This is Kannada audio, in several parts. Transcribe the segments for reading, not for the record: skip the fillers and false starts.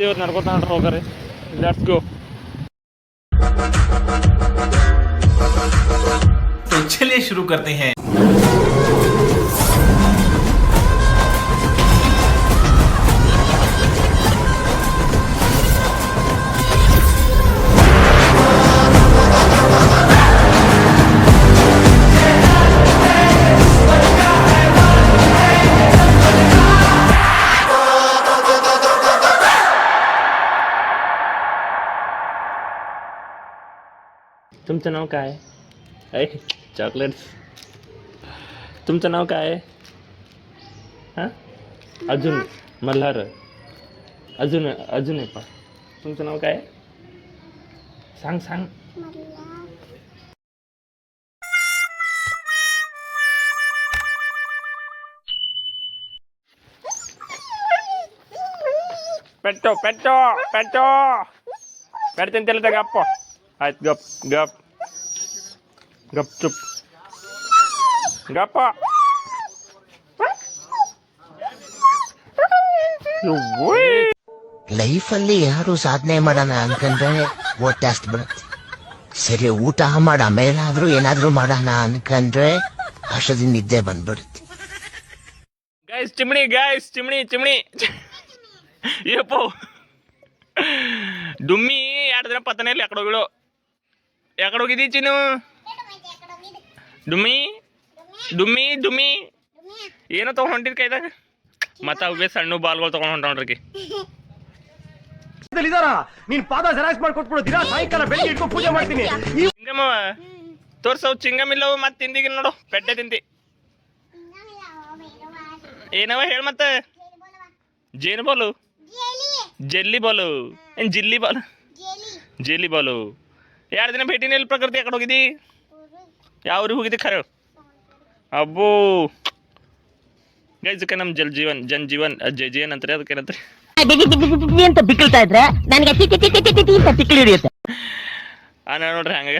ಇವ್ರು ನಡ್ಕೊತಾ ಹೋಗ್ರಿ. Let's go. तो चलिए शुरू करते हैं. तुमचं नाव काय आहे? चॉकलेट्स. तुमचं नाव काय आहे? हां अजून मल्हार. अजून आहे पण तुमचं नाव काय आहे? सांग. पेट्टो पेडते त्याला त्या गप्प आहेत. गपचूप गप्पा. ಲೈಫಲ್ಲಿ ಯಾರು ಸಾಧನೆ ಮಾಡೋಣ ಅನ್ಕೊಂಡ್ರೆ ಹೊಟ್ಟೆ ಅಷ್ಟು ಬರುತ್ತೆ. ಸರಿ ಊಟ ಮಾಡ ಮೇಲಾದ್ರೂ ಏನಾದ್ರೂ ಮಾಡೋಣ ಅನ್ಕೊಂಡ್ರೆ ಅಷ್ಟದಿಂದ ನಿದ್ದೆ ಬಂದ್ಬಿಡುತ್ತೆ. ಚಿಮಣಿ ಏಪೋ ಡುಮ್ಮಿ 2 ದಿನ ಪತ್ತನೇ ಇಲ್ಲ. ಎಕಡೆ ಹೋಗಿದ್ದೀ ಚಿನ್ನು? ಡುಮ್ಮಿ ಏನೋ ತಗೊಂಡು ಹೊಂಟಿದ್ ಕೈದಾಗ. ಮತ್ತೆ ಅವೇ ಸಣ್ಣ ಬಾಲ್ಗಳು ತಗೊಂಡು ಹೊಂಟೋಣ್ರಿ. ನೀನ್ ಪಾದ ಜೆರಾಕ್ಸ್ ಮಾಡ್ಕೊಟ್ಬಿಡು. ದಿನ ಸಾಯಂಕಾಲ ಬೆಳಿಗ್ಗೆ ಇಟ್ಕೊಂಡು ಪೂಜೆ ಮಾಡ್ತೀನಿ. ಚಿಂಗಮ್ಮ ತೋರ್ಸವ್ ಚಿಂಗಮ್ ಇಲ್ಲವು. ಮತ್ತೆ ತಿಂದಿಗಿಲ್ಲ ನೋಡು, ಪೆಟ್ಟೆ ತಿಂತಿ. ಏನವ ಹೇಳ ಮತ್ತೆ. ಜೇನು ಬಾಲು, ಜೆಲ್ಲಿ ಬಾಲು, ಏನ್ ಜಿಲ್ಲಿ ಬಾಲು, ಜೇಲಿ ಬಾಲು. 2 ದಿನ ಭೇಟಿನೇ ಇಲ್ಲ. ಪ್ರಕೃತಿ ಯಾಕಡೆ ಹೋಗಿದ್ದಿ? ಯಾವ ಊರಿಗೆ ಹೋಗಿದ್ದಿ ಖರೆ? ಅಬ್ಬೋ ಗೈಸಕ್ಕೆ ನಮ್ಮ ಜನಜೀವನ್ ಜೀವನ್ ಅಂತಾರೆ. ಅದಕ್ಕೇನಂತಾರೆ ಅಂತ ಬಿಕ್ಕಳ್ತಾ ಇದ್ರೆ ನನಗೆ ತಿಕ್ಕಿ ಹಿಡಿಯುತ್ತೆ. ನಾ ನೋಡ್ರಿ ಹಂಗ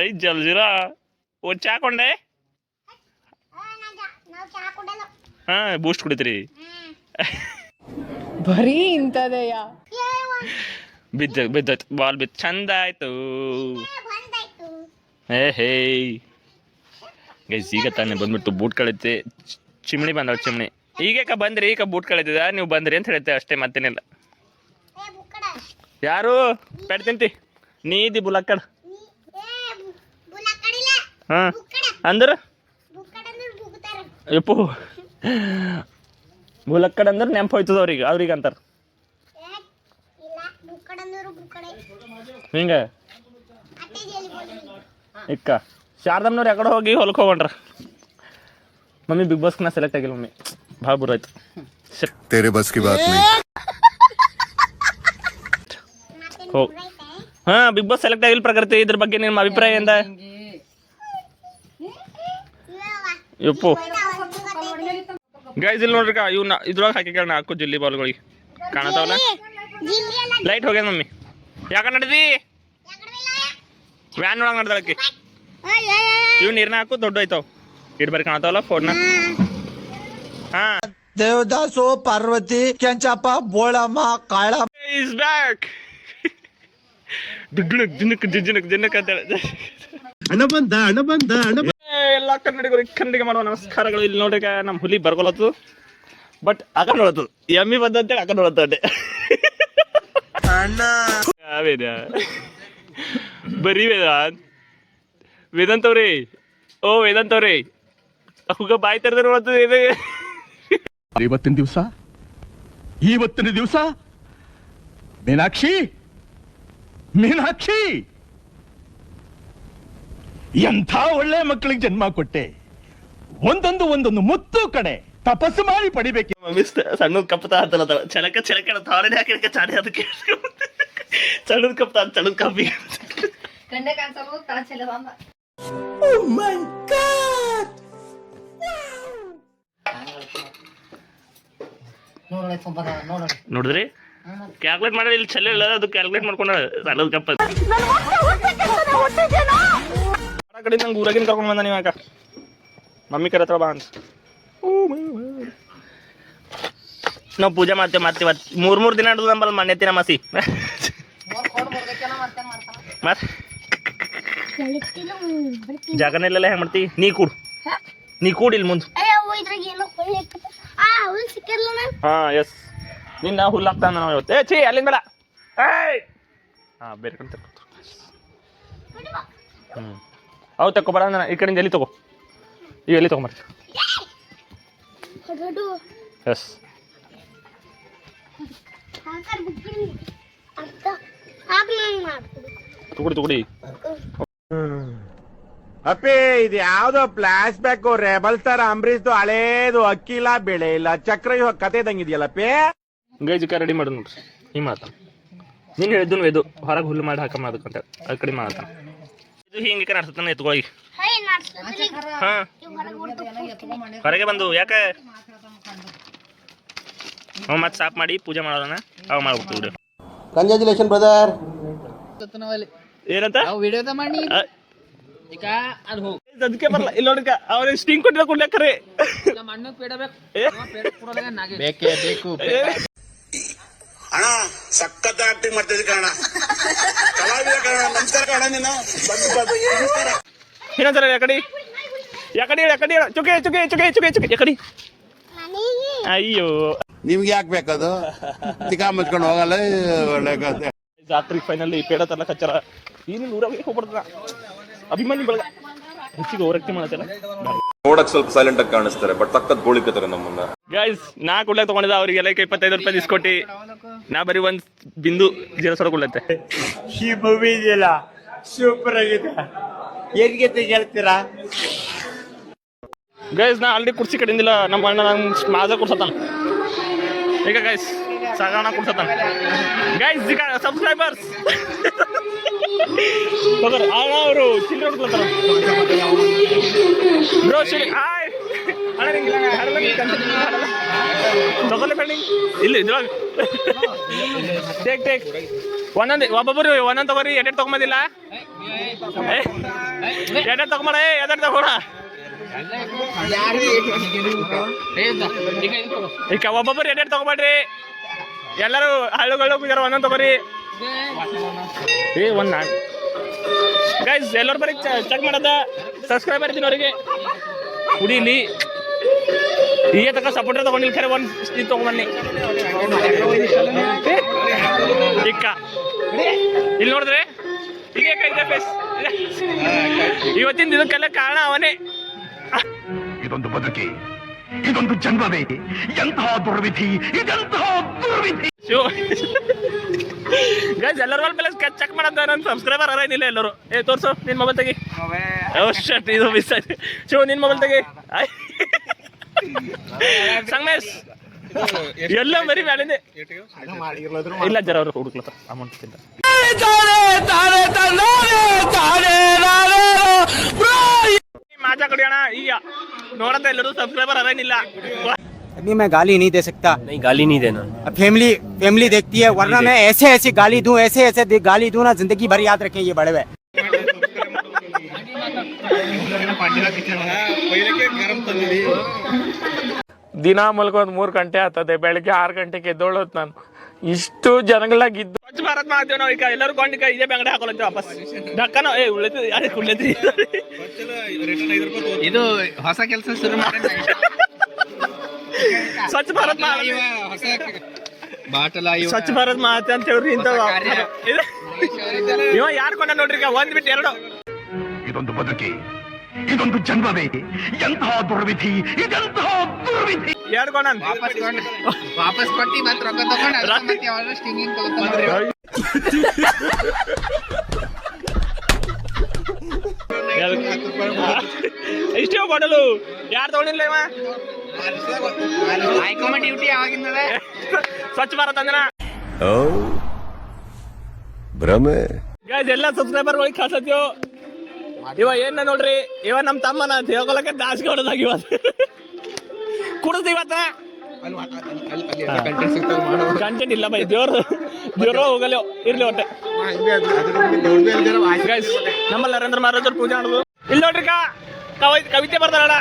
ಐ ಜಲ್ಜೀರಾ. ಓ ಚಾ ಕೊಂಡೆ? ಹಾ ಬೂಸ್ಟ್ ಕುಡಿತೀರಿ? ಬರೀ ಇಂಥದೆಯ. ಬಿದ್ದೈತು ಬಾಲ್ ಬಿದ್ದು ಚಂದ ಆಯ್ತು. ಹೇ ಗೈಸ್ ಈಗ ತಾನೇ ಬಂದ್ಬಿಟ್ಟು ಬೂಟ್ ಕಳೈತೆ. ಚಿಮಣಿ ಬಂದಳು. ಚಿಮಣಿ ಈಗ ಬಂದ್ರಿ, ಈಗ ಬೂಟ್ ಕಳೈತಿದ. ನೀವು ಬಂದ್ರಿ ಅಂತ ಹೇಳ್ತೇವೆ ಅಷ್ಟೇ, ಮತ್ತೇನಿಲ್ಲ. ಯಾರು ಪೆಟ್ ತಿಂತಿ? ನೀದಿ ಬುಲಕ್ಕಡ್. ಹಾ ಅಂದ್ರ ಯಪ್ಪು ಬುಲಕ್ಕಡ್ ಅಂದ್ರೆ ನೆಂಪು ಹೋಯ್ತದ ಅವ್ರಿಗೆ ಅಂತಾರ ಹಿಂಗ. ಇಕ್ಕ ಶಾರದಮ್ನವ್ರು ಯಾಕಡೆ ಹೋಗಿ ಹೊಲಕ್ಕೆ ಹೋಗೋಣ್ರ. ಮಮ್ಮಿ ಬಿಗ್ ಬಾಸ್ನ ಸೆಲೆಕ್ಟ್ ಆಗಿಲ್ಲ. ಮಮ್ಮಿ ಭಾಳ ಬುರ ಆಯ್ತು. तेरे बस की बात नहीं. ಹೋಗ್ ಹಾ ಬಿಗ್ ಬಾಸ್ ಸೆಲೆಕ್ಟ್ ಆಗಿಲ್ಲ. ಪ್ರಕೃತಿ ಇದ್ರ ಬಗ್ಗೆ ನಿಮ್ಮ ಅಭಿಪ್ರಾಯ ಎಂದ? ಯಪ್ಪು ಗೈಸ್ ಇಲ್ಲಿ ನೋಡ್ರಿ ಇವ್ನ ಇದ್ರೊಳಗೆ ಹಾಕಿ ಕೇಳ. 4 ಜಿಲ್ಲಿ ಬಾಲ್ಗಳಿಗೆ ಕಾಣತಾವಲ್ಲ. Light ಹೋಗ್ಯದ mummy. ಯಾಕ ನಡ್ದಿ? ವ್ಯಾನ್ ಒಳಗೆ ನಡ್ದಳಕ್ಕೆ. ಇವ್ ನೀರ್ನ ಹಾಕು ದೊಡ್ಡ ಆಯ್ತಾವ. ಇಡ್ ಬಾರಿ ಕಾಣತಾವಲ್ಲ ಫೋನ್ನ. ಹಾ ದೇವದಾಸು ಪಾರ್ವತಿ ಕೆಂಚಪ್ಪ ಬೋಳಮ್ಮ ಕಾಳ ಇಸ್ ಬ್ಯಾಕ್. ಜಿನ್ನಕ್ ಅಂತ ಹೇಳಿ ಹಣ ಬಂದ ಎಲ್ಲ ಕನ್ನಡಿಗರಿಗೆ ಮಾಡುವ ನಮಸ್ಕಾರಗಳು. ಇಲ್ಲಿ ನೋಡ್ರಿ ನಮ್ಮ ಹುಲಿ ಬರ್ಕೊಳತ್ತು, ಬಟ್ ಆಕಂಡ್ ನೋಡತ್ತು. ಎಮ್ಮಿ ಬಂದಂತೇಳಿ ಆಕಂಡ್ ನೋಡತ್ತ ಅಡ್ಡೆ. ಬರೀ ವೇದಾಂತ್ ಅವ್ರಿ. ಓ ವೇದಾಂತ್ ಅವ್ರಿ ಹುಗ ಬಾಯಿ ತೆರೆದ್ರೆ ನೋಡತ್ತು. ಇವತ್ತಿನ ದಿವಸ ಮೀನಾಕ್ಷಿ ಎಂಥ ಒಳ್ಳೆ ಮಕ್ಕಳಿಗೆ ಜನ್ಮ ಕೊಟ್ಟೆ. ಒಂದೊಂದು ಮುತ್ತು ಕಡೆ ತಪಸ್ಸು ಮಾಡಿ ಪಡಿಬೇಕು. ಸಣ್ಣ ಕಪ್ಪತ ಅಂತಲ್ಲ ಚಳಕ ತಾಳೆ ಹಾಕಿ ಚಾಡಿ ಅದಕ್ಕೆ ಸಣ್ಣದ ಕಪ್ಪ ಸಣ್ಣದ ಕಾಫಿ ಕಂಡೆ ಕಾಣಿಸಲು ತಾಚೆಲ್ಲ ಬಾಂಬ. ನೋಡಿದ್ರಿ ಕ್ಯಾಲ್ಕುಲೇಟ್ ಮಾಡಿ ಇಲ್ಲಿ ಚಲ್ಲ ಇಲ್ಲ. ಅದು ಕ್ಯಾಲ್ಕುಲೇಟ್ ಮಾಡ್ಕೊಂಡ ಸಣ್ಣದ ಕಪ್ಪ ಕಡೆ ನಂಗೆ ಊರಾಗಿನ ಕರ್ಕೊಂಡು ಬಂದ. ನೀವಾಗ ಮಮ್ಮಿ ಕರೆ ಹತ್ರ ಬಾ ಅಂತ. ನಾವು ಪೂಜೆ ಮಾಡ್ತೇವೆ ಇವತ್ತು 3 ದಿನ ಹಿಡಿದು ನಮ್ಮಲ್ಲಿ ಮಣ್ಣೆತ್ತಿನ ಮಸಿ ಮತ್ತೆ ಜಾಗನೇ ಇಲ್ಲಲ್ಲ ಹೆಂಗೆ ಮಾಡ್ತಿ ನೀ ಕೂಡಿ ಇಲ್ಲಿ ಮುಂದೆ ಹಾಂ ಎಸ್ ನಿನ್ನ ಹುಲ್ಲು ಹಾಕ್ತಾನ ನಾವು ಇವತ್ತು ಛೀ ಅಲ್ಲಿಂದ ಬೇಡ ಹಾಂ ಬೇರೆ ಕಡೆ ತಗೋ ಅವು ತಗೋಬೇಡ ನಾನು ಈ ಕಡೆಯಿಂದ ಎಲ್ಲಿ ತಗೋ ಈಗ ಎಲ್ಲಿ ತಗೊಂಬರ್ತೀವಿ ಎಸ್ ತುಗುಡಿ ಅಪ್ಪಿ ಇದು ಯಾವ್ದೋ flash back rebel star Ambareesh ಹಳೇದು ಅಕ್ಕಿ ಇಲ್ಲ ಬೆಳೆ ಇಲ್ಲ ಚಕ್ರ ಇವಾಗ ಕತೆ ಇದಂಗಿದೆಯಲ್ಲಪ್ಪಿ ಗೈಜಿಕ ರೆಡಿ ಮಾಡು ನೋಡ್ರಿ ಹಿಂಗೆ ಮಾಡ್ತಾನೆ ನೀನು ಹೇಳಿದ್ದು ಇದು ಹೊರಗೆ ಹುಲ್ಲು ಮಾಡಿ ಹಾಕಮ್ಮ ಅದಕ್ಕಂತ ಆ ಕಡೆ ಮಾಡ್ತಾನೆ ಇದು ಹಿಂಗೆ ನಡ್ಸ್ತಾನೆ ಎತ್ಕೊಳ್ಳಿ ಹಾಂ ಹೊರಗೆ ಬಂದು ಯಾಕೆ ಅವ ಮತ್ತೆ ಸಾಫ್ ಮಾಡಿ ಪೂಜೆ ಮಾಡೋಣ ಅವ ಮಾಡ್ಬಿಡ್ತೀವಿ ಕಂಗ್ರ್ಯಾಚುಲೇಷನ್ ಬ್ರದರ್. ಏನಂತ ವಿಡಿಯೋದ ಮಾಡಿ ಈಗ ಅದು ಹೋಗಿ ಅದಕ್ಕೆ ಬರಲ್ಲ ಇಲ್ಲಿ ನೋಡಿಕ ಅವ್ರ ಸ್ಟಿಂಗ್ ಕೊಟ್ಟಿರೋ ಕೊಡ್ಲಿಕ್ಕರೆ ನಮ್ಮ ಅಣ್ಣಗೆ ಪೇಡ ಬೇಕೇ ಬೇಕು. ಅಣ್ಣ ಸಖತ್ ಆಕ್ಟಿಂಗ್ ಮಾಡ್ತಿದ್ದೆ ಕಣ ಕಲಾವಿದ ಕಣ ನಮಸ್ಕಾರ ಕಣ ನೀನು ಇನ್ನೊಂದ್ಸಲ ಯಾಕಡಿ ಚುಕೆ ಯಾಕಡಿ ಅಯ್ಯೋ ನಿಮ್ಗೆ ಯಾಕೆ ಬೇಕದು ತಿಕಾ ಮುಚ್ಕೊಂಡು ಹೋಗಲ್ಲ ಒಳ್ಳೆ ಕತೆ. ಜಾತ್ರೆ ಫೈನಲ್ ಪೇಡ ತರ್ಲ ಕಚ್ಚಾರ ಏನು ಊರಾಗೆ ಹೋಗ್ಬಿಡ್ತಾರ ಅಭಿಮಾನಿ ಬೆಳಗ ಹೆಚ್ಚಿಗೆ ಓವರಾಕ್ಟಿಂಗ್ ಮಾಡತ್ತಲ್ಲ ನೋಡಕ್ ಸ್ವಲ್ಪ ಸೈಲೆಂಟ್ ಆಗಿ ಕಾಣಿಸ್ತಾರೆ ಬಟ್ ಸಖತ್ ಗೋಳಿಕತ್ತಾರೆ ನಮ್ಮನ್ನ. ಗೈಸ್ ನಾ ಕೊಡ್ಲಕ್ಕೆ ತಗೊಂಡಿದ್ದ ಅವರಿಗೆಲ್ಲ 25 ರೂಪಾಯಿ ಇಸ್ಕೊಟ್ಟು ನಾ ಬರೀ ಒಂದು ಬಿಂದು 0 ಕೊಡ್ಲತ್ತೆ. ಈ ಮೂವಿ ಇದೆಯಲ್ಲ ಸೂಪರ್ ಆಗಿದೆ, ಏನ್ಗೆ ಹೇಳ್ತೀರಾ? ಗೈಸ್ ನಾ ಆಲ್ರೆಡಿ ಕುರ್ಸಿ ಕಡಿಂದಿಲ್ಲ, ನಮ್ಮ ಅಣ್ಣ ನಂಗೆ ಮಾಜ ಕೊಡ್ಸತ್ತಾನ ಈಗ ಗೈಸ್ ಸಾಗಣ ಕೊಡ್ಸತ್ತಾನ. ಗೈಸ್ ಈಗ ಸಬ್ಸ್ಕ್ರೈಬರ್ಸ್ ಅಣ್ಣ ಅವರು ಚಿಲ್ಲರೆ ಹೊಡ್ಕೊಳ್ತಾರ ಬ್ರೋ ಶಿರಿ ಹಾಯ್ ತಗೊಳ್ಳಿ ಪೆಂಡಿಂಗ್ ಇಲ್ಲಿ ಇದ್ರೊಳಗೆ ಟೇಕ್ ಒಬ್ಬೊಬ್ಬರು ಒಂದೊಂದು ತಗೋರಿ ಎಡೆಡ್ ತಗೊಂಬಂದಿಲ್ಲ ಎಡೆಡ್ ತಗೊಂಬಳ ಎಡೆಡ್ ತಗೋಣ ಈಗ ಒಬ್ಬೊಬ್ಬರು ಎಡೆಡ್ ತಗೊಂಬೇಡ್ರಿ, ಎಲ್ಲರೂ ಹಳ್ಳುಗಳು ಬಿದ್ದಾರ ಒಂದೊಂದು ತಗೋರಿ. ಒಂದು ನಾನು ಗೈಸ್ ಎಲ್ಲರೂ ಬರೀ ಚೆಕ್ ಮಾಡೋದ ಸಬ್ಸ್ಕ್ರೈಬರ್ ಇದ್ದೀನಿ ಅವರಿಗೆ ಕುಡೀಲಿ ಈಗ ತಕ್ಕ ಸಪೋರ್ಟರ್ ತಗೊಂಡಿಲ್ಲ ಖರೆ ಒಂದು ಇದು ತಗೊಂಬನ್ನಿ ಇಕ್ಕ ಇಲ್ಲಿ ನೋಡಿದ್ರೆ ಈಗ ಇದೆ ಫೇಸ್ ಇವತ್ತಿನ ಇದಕ್ಕೆಲ್ಲ ಕಾರಣ ಅವನೇ. ಇದೊಂದು ಬದುಕಿ, ಇದೊಂದು ಜನ್ಮವೇ, ಎಂತಹ ದುರ್ವಿಧಿ, ಇದೆಂತಹ ದುರ್ವಿಧಿ. ಗೈಸ್ ಎಲ್ಲರ ಮೇಲೆ ಚೆಕ್ ಮಾಡೋದು ನನ್ನ ಸಬ್ಸ್ಕ್ರೈಬರ್ ಅರೇನಿಲ್ಲ ಎಲ್ಲರೂ. ತೋರ್ಸು ನಿನ್ನ ಮೊಬೈಲ್ ತೆಗಿ. ಶರ್ಟ್ ಇದು ಮಿಸ್ ಆಯ್ತು. ಶಿವ ನಿನ್ನ ಮೊಬೈಲ್ ತೆಗಿ. ಸಂಗಮೇಶ್ ಎಲ್ಲ ಬರೀ ಮ್ಯಾಲಿಂದೆ ಇಲ್ಲ ಜರ ಅವ್ರು ಹುಡುಕ್ಲತ್ತ ಅಮೌಂಟ್ ತಿಂದ ಮಾಜಾ ಕಡಿಯೋಣ ಈಗ ನೋಡತ್ತ ಎಲ್ಲರೂ ಸಬ್ಸ್ಕ್ರೈಬರ್ ಅರೇನಿಲ್ಲ. अभी मैं गाली नहीं दे सकता. नहीं गाली नहीं देना. फैमिली देखती है, वरना मैं ऐसे गाली दूं, ऐसे गाली दूं ना, जिंदगी भर याद रखें ये बड़े हुए. ದಿನ ಮಲ್ಕೊಂಡ್ 3 ಗಂಟೆ ಆಗ್ತದೆ, ಬೆಳಗ್ಗೆ 6 ಗಂಟೆಗೆ ಎದ್ದೋಳೋದು ನಾನು. ಇಷ್ಟು ಜನಗಳಾಗಿದ್ದು ಸ್ವಚ್ಛ ಭಾರತ್ ಮಾಡ್ತೀವಿ ನಾವು. ಈಗ ಎಲ್ಲರೂ ಕೊಂಡಿಕ ಇದೇ ಬೆಂಗಡೆ ಹಾಕೊಳತ್ತೀವಿ ವಾಪಸ್ ಡಕ್ಕನ ಉಳ್ಳೈತಿ ಇದು ಹೊಸ ಕೆಲಸ ಶುರು ಮಾಡಿ ಸ್ವಚ್ಛ ಭಾರತ್ ಸ್ವಚ್ಛ ಭಾರತ್ ಮಾತೆ ಅಂತ ಹೇಳ್ರಿ ಇಂತ ಇವ ಯಾರು ಕೊಂಡ ನೋಡ್ರಿ ಈಗ ಒಂದ್ ಬಿಟ್ಟು 2. ಇದೊಂದು ಬದುಕಿ, ಇದೊಂದು ಜನ್ಮವೇ, ಎಂತಹ ದುರ್ವಿಧಿ, ಇದೆಂತಹ ದುರ್ವಿಧಿ. 2 ಕೊಂಡ ವಾಪಸ್ ಕೊಟ್ಟಿ ಮತ್ತೆ ರೊಕ್ಕ ತಗೊಂಡು ಸ್ಟಿಂಗಿಂಗ್ ತಗೋತಾರೆ. ಇಷ್ಟೇ ಕೊಡಲು ಯಾರು ತಗೊಂಡಿಲ್ಲ ಇವ. ಹೈಕಮಾಂಡ್ ಡ್ಯೂಟಿ ಯಾವಾಗಿಂದ ಸ್ವಚ್ಛ ಭಾರತ್ ಅಂದ್ರ ಭ್ರಮೆ ಗೈಸ್ ಎಲ್ಲ ಸಬ್ಸ್ಕ್ರೈಬರ್ ಗಳಿಗೆ ಕಳ್ಸತ್ತೀವಿ. ಇವ ಏನ ನೋಡ್ರಿ, ಇವ ನಮ್ಮ ತಮ್ಮನ ಹೇಳ್ಕೊಳಕ್ಕೆ ದಾಸಿಗೆ ಹೊಡೆದಾಗ ಇವತ್ತು ಕುಡಿದು ಇವತ್ತ ಕಂಟೆಂಟ್ ಇಲ್ಲ ಬೈ. ದೇವ್ರು ಹೋಗಲ್ಲ ಇರ್ಲಿ ಹೊಟ್ಟೆ. ಗೈಸ್ ನಮ್ಮಲ್ಲಿ ನರೇಂದ್ರ ಮಹಾರಾಜ್ ಅವ್ರು ಪೂಜೆ ಮಾಡೋದು ಇಲ್ಲಿ ನೋಡ್ರಿ ಕವಿತೆ ಬರ್ತಾರಣ.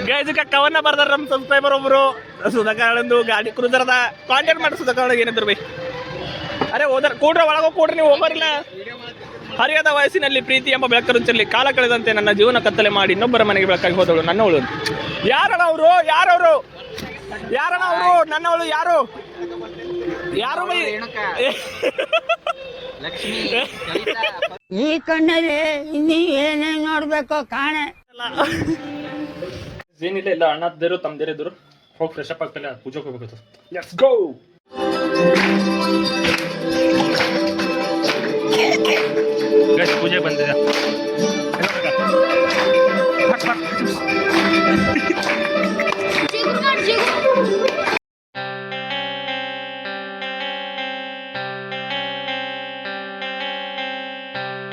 ಗೈಸ್ ಕವನ್ನ ಬರ್ದಾರ ನಮ್ಮ ಸಬ್ಸ್ಕ್ರೈಬರ್ ಒಬ್ರು ಸುಧಾಕರಣಂದು ಗಾಡಿ ಕ್ರೂಸರ್ ಅದ ಕಾಂಟ್ಯಾಕ್ಟ್ ಮಾಡಿ ಸುಧಾಕರಣ ಏನಿದ್ರು ಬೈ ಅರೆ ಹೋದ್ರ ಕೂಡ್ರ ಒಳಗೋ ಕೂಡ್ರಿ ನೀವು ಹೋಗೋರಿಲ್ಲ ಹರಿಯದ ವಯಸ್ಸಿನಲ್ಲಿ ಪ್ರೀತಿ ಎಂಬ ಬೆಳಕರುಂಚಲ್ಲಿ ಕಾಲ ಕಳೆದಂತೆ ನನ್ನ ಜೀವನ ಕತ್ತಲೆ ಮಾಡಿ ಇನ್ನೊಬ್ಬರ ಮನೆಗೆ ಬೆಳಕಾಗಿ ಹೋದವಳು ನನ್ನವಳು ಯಾರಣ ಅವರು ಯಾರವರು ಯಾರಣ ಅವರು ನನ್ನವಳು ಯಾರು ಯಾರು ಬೈ ಲಕ್ಷ್ಮಿ ಕವಿತಾ ಈ ಕಣ್ಣಲ್ಲಿ ಇನ್ನೀ ಏನೇನ್ ನೋಡ್ಬೇಕೋ ಕಾಣೆ ಏನಿಲ್ಲ ಇಲ್ಲ ಅಣ್ಣದಿರು ತಮ್ಮದಿರಿದ್ರು ಹೋಗಿ ಫ್ರೆಶ್ ಅಪ್ ಆಗ್ತಿಲ್ಲ ಪೂಜೆಗೆ ಹೋಗ್ಬೇಕು ಲೆಟ್ಸ್ ಗೋ ಪೂಜೆ ಬಂದಿದೆ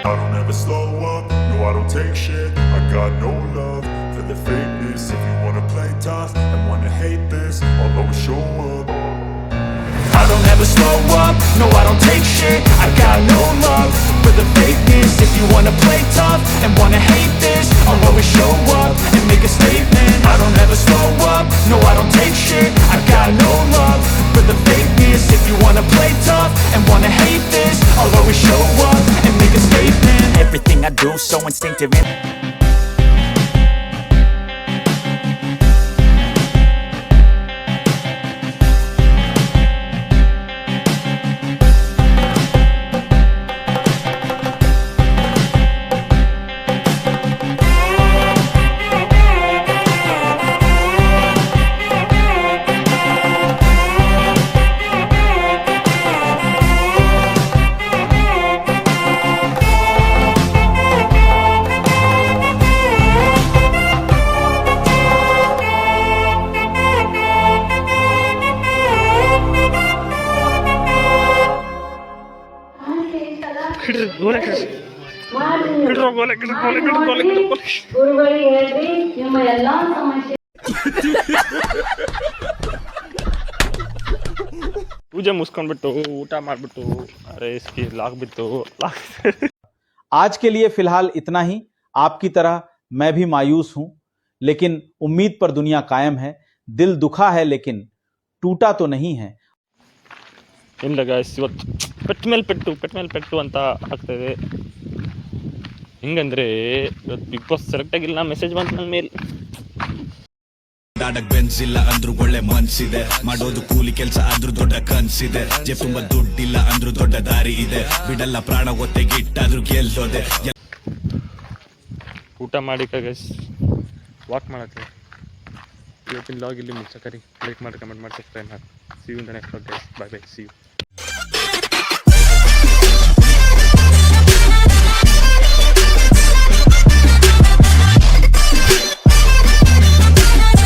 I don't ever slow up, no I don't take shit. I got no love for the fakeness. If you wanna play tough and wanna hate this, I'll always show up. I don't ever slow up, no I don't take shit. I got no love for the fakeness. If you wanna play tough and wanna hate this, I'll always show up and make a statement. I don't ever slow up, no I don't take shit. I got no love for the fakeness. If you wanna play tough and wanna hate this, I'll always show up and make a statement. Everything I do so instinctive and ಪೂಜೆ ಮುಗಿಸ್ಕೊಂಡ್ಬಿಟ್ಟು ಊಟ ಮಾಡ್ಬಿಟ್ಟು ರೇಸ್ಗೆ ಲಾಗ್ಬಿಟ್ಟು आज के लिए फिलहाल इतना ही। आपकी तरह मैं भी मायूस हूं, लेकिन उम्मीद पर दुनिया कायम है। दिल दुखा है लेकिन टूटा तो नहीं है। ಇಲ್ಲ ಗಾಯ್ಸ್ ಇವತ್ತು ಪೆಟ್ ಮೇಲೆ ಪೆಟ್ಟು ಅಂತ ಆಗ್ತಾಯಿದೆ. ಹಿಂಗಂದ್ರೆ ಇವತ್ತು ಬಿಗ್ ಬಾಸ್ ಸೆಲೆಕ್ಟ್ ಆಗಿಲ್ಲ ಮೆಸೇಜ್ ಬಂತು ನನ್ನ ಮೇಲೆ. ದಾಡಕ್ ಬೆನ್ಸಿಲ್ಲ ಅಂದ್ರೂ ಒಳ್ಳೆ ಮನ್ಸಿದೆ, ಮಾಡೋದು ಕೂಲಿ ಕೆಲ್ಸ ಆದ್ರೂ ದೊಡ್ಡ ಕನ್ಸಿದೆ, ಜೆ ತುಂಬಾ ದುಡ್ಡಿಲ್ಲ ಅಂದ್ರೂ ದೊಡ್ಡ ದಾರಿ ಇದೆ, ಬಿಡಲ್ಲ ಪ್ರಾಣ ಒತ್ತೆಗಿಟ್ಟಾದ್ರೂ ಗೆಲ್ಲೋದೆ. ಊಟ ಮಾಡಿ ಗೈಸ್ ವಾಕ್ ಮಾಡಕ್ಕೆ ಇವತ್ತಿನ ಲಾಗ್ ಇಲ್ಲಿ ಮುಗಿಸಕರಿ. ಲೈಕ್ ಮಾಡಿ ಕಮೆಂಟ್ ಮಾಡಿ ಸಬ್ಸ್ಕ್ರೈಬ್ ಮಾಡಿ. See you in the next vlog guys. Bye bye, see you.